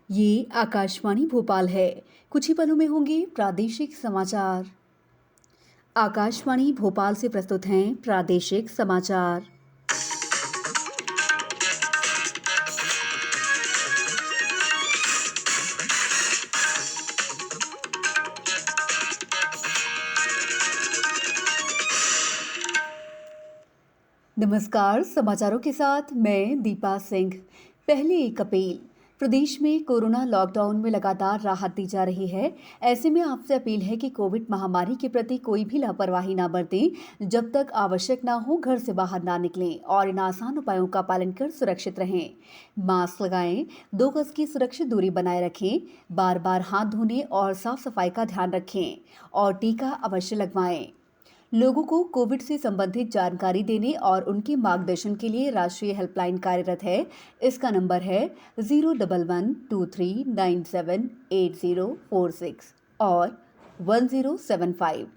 ये आकाशवाणी भोपाल है। कुछ ही पलों में होंगे प्रादेशिक समाचार। आकाशवाणी भोपाल से प्रस्तुत हैं प्रादेशिक समाचार। नमस्कार, समाचारों के साथ मैं दीपा सिंह। पहले एक अपील। प्रदेश में कोरोना लॉकडाउन में लगातार राहत दी जा रही है। ऐसे में आपसे अपील है कि कोविड महामारी के प्रति कोई भी लापरवाही ना बरतें। जब तक आवश्यक ना हो घर से बाहर ना निकलें और इन आसान उपायों का पालन कर सुरक्षित रहें। मास्क लगाएं, 2 गज की सुरक्षित दूरी बनाए रखें, बार बार हाथ धोने और साफ सफाई का ध्यान रखें और टीका अवश्य लगवाएं। लोगों को कोविड से संबंधित जानकारी देने और उनके मार्गदर्शन के लिए राष्ट्रीय हेल्पलाइन कार्यरत है। इसका नंबर है 01123978046 और 1075।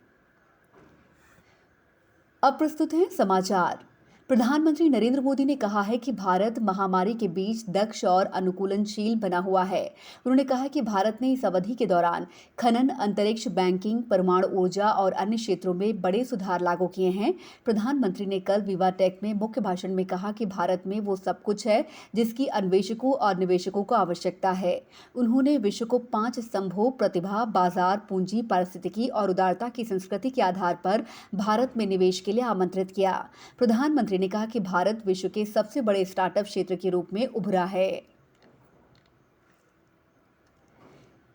अब प्रस्तुत हैं समाचार। प्रधानमंत्री नरेंद्र मोदी ने कहा है कि भारत महामारी के बीच दक्ष और अनुकूलनशील बना हुआ है। उन्होंने कहा कि भारत ने इस अवधि के दौरान खनन, अंतरिक्ष, बैंकिंग, परमाणु ऊर्जा और अन्य क्षेत्रों में बड़े सुधार लागू किए हैं। प्रधानमंत्री ने कल विवा टेक में मुख्य भाषण में कहा कि भारत में वो सब कुछ है जिसकी अन्वेषकों और निवेशकों को आवश्यकता है। उन्होंने विश्व को 5 स्तंभों प्रतिभा, बाजार, पूंजी, पारिस्थितिकी और उदारता की संस्कृति के आधार पर भारत में निवेश के लिए आमंत्रित किया। प्रधानमंत्री ने कहा कि भारत विश्व के सबसे बड़े स्टार्टअप क्षेत्र के रूप में उभरा है।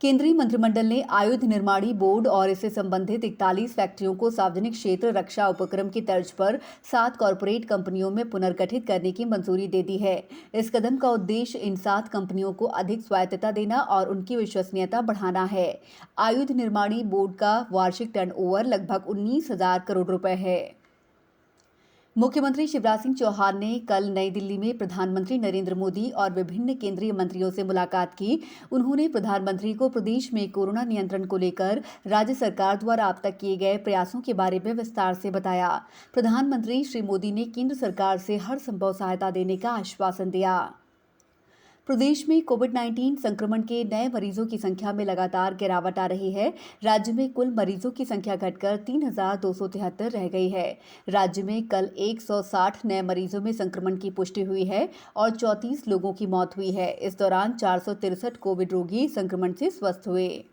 केंद्रीय मंत्रिमंडल ने आयुध निर्माणी बोर्ड और इससे संबंधित 41 फैक्ट्रियों को सार्वजनिक क्षेत्र रक्षा उपक्रम की तर्ज पर 7 कॉरपोरेट कंपनियों में पुनर्गठित करने की मंजूरी दे दी है। इस कदम का उद्देश्य इन 7 कंपनियों को अधिक स्वायत्तता देना और उनकी विश्वसनीयता बढ़ाना है। आयुध निर्माणी बोर्ड का वार्षिक टर्नओवर लगभग 19,000 करोड़ रुपए है। मुख्यमंत्री शिवराज सिंह चौहान ने कल नई दिल्ली में प्रधानमंत्री नरेंद्र मोदी और विभिन्न केंद्रीय मंत्रियों से मुलाकात की। उन्होंने प्रधानमंत्री को प्रदेश में कोरोना नियंत्रण को लेकर राज्य सरकार द्वारा अब तक किए गए प्रयासों के बारे में विस्तार से बताया। प्रधानमंत्री श्री मोदी ने केंद्र सरकार से हर संभव सहायता देने का आश्वासन दिया। प्रदेश में कोविड-19 संक्रमण के नए मरीजों की संख्या में लगातार गिरावट आ रही है। राज्य में कुल मरीजों की संख्या घटकर 3,273 रह गई है। राज्य में कल 160 नए मरीजों में संक्रमण की पुष्टि हुई है और 34 लोगों की मौत हुई है। इस दौरान 463 कोविड रोगी संक्रमण से स्वस्थ हुए।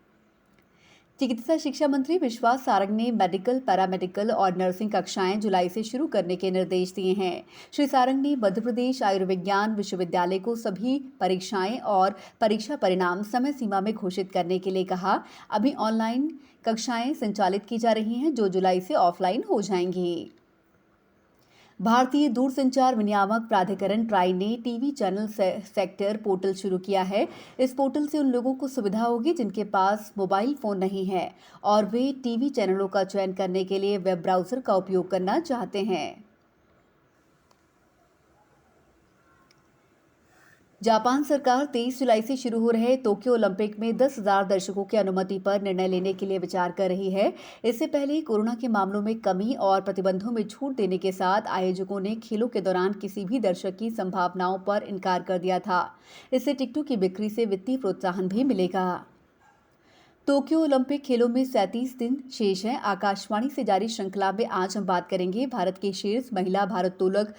चिकित्सा शिक्षा मंत्री विश्वास सारंग ने मेडिकल, पैरामेडिकल और नर्सिंग कक्षाएं जुलाई से शुरू करने के निर्देश दिए हैं। श्री सारंग ने मध्य प्रदेश आयुर्विज्ञान विश्वविद्यालय को सभी परीक्षाएं और परीक्षा परिणाम समय सीमा में घोषित करने के लिए कहा। अभी ऑनलाइन कक्षाएं संचालित की जा रही हैं, जो जुलाई से ऑफलाइन हो जाएंगी। भारतीय दूरसंचार विनियामक प्राधिकरण ट्राई ने टीवी चैनल सेक्टर पोर्टल शुरू किया है। इस पोर्टल से उन लोगों को सुविधा होगी जिनके पास मोबाइल फोन नहीं है और वे टीवी चैनलों का चयन करने के लिए वेब ब्राउज़र का उपयोग करना चाहते हैं। जापान सरकार 23 जुलाई से शुरू हो रहे टोक्यो ओलंपिक में 10,000 दर्शकों की अनुमति पर निर्णय लेने के लिए विचार कर रही है। इससे पहले कोरोना के मामलों में कमी और प्रतिबंधों में छूट देने के साथ आयोजकों ने खेलों के दौरान किसी भी दर्शक की संभावनाओं पर इनकार कर दिया था। इससे टिकटों की बिक्री से वित्तीय प्रोत्साहन भी मिलेगा। टोक्यो ओलंपिक खेलों में 37 दिन शेष हैं। आकाशवाणी से जारी श्रृंखला में आज हम बात करेंगे भारत की शीर्ष महिला भारोत्तोलक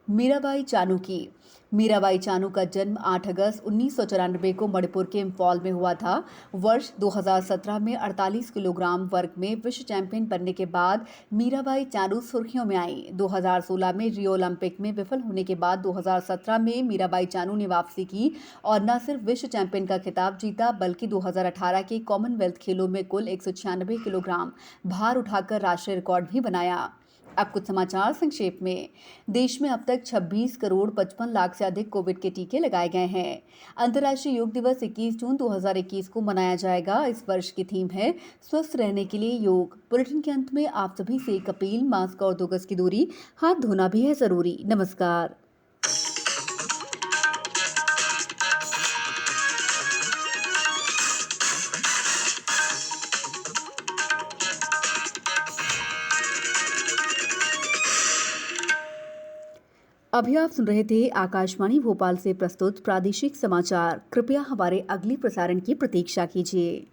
मीराबाई चानू की। मीराबाई चानू का जन्म 8 अगस्त 1994 को मणिपुर के इंफॉल में हुआ था। वर्ष 2017 में 48 किलोग्राम वर्ग में विश्व चैंपियन बनने के बाद मीराबाई चानू सुर्खियों में आई। 2016 में रियो ओलंपिक में विफल होने के बाद 2017 में मीराबाई चानू ने वापसी की और न सिर्फ विश्व चैंपियन का खिताब जीता बल्कि 2018 के कॉमनवेल्थ खेलों में कुल 196 किलोग्राम भार उठाकर राष्ट्रीय रिकॉर्ड भी बनाया। अब कुछ समाचार संक्षेप में। देश में अब तक 26 करोड़ 55 लाख से अधिक कोविड के टीके लगाए गए हैं। अंतर्राष्ट्रीय योग दिवस 21 जून 2021 को मनाया जाएगा। इस वर्ष की थीम है स्वस्थ रहने के लिए योग। बुलेटिन के अंत में आप सभी से एक अपील, मास्क और 2 गज की दूरी, हाथ धोना भी है जरूरी। नमस्कार। अभी आप सुन रहे थे आकाशवाणी भोपाल से प्रस्तुत प्रादेशिक समाचार। कृपया हमारे अगले प्रसारण की प्रतीक्षा कीजिए।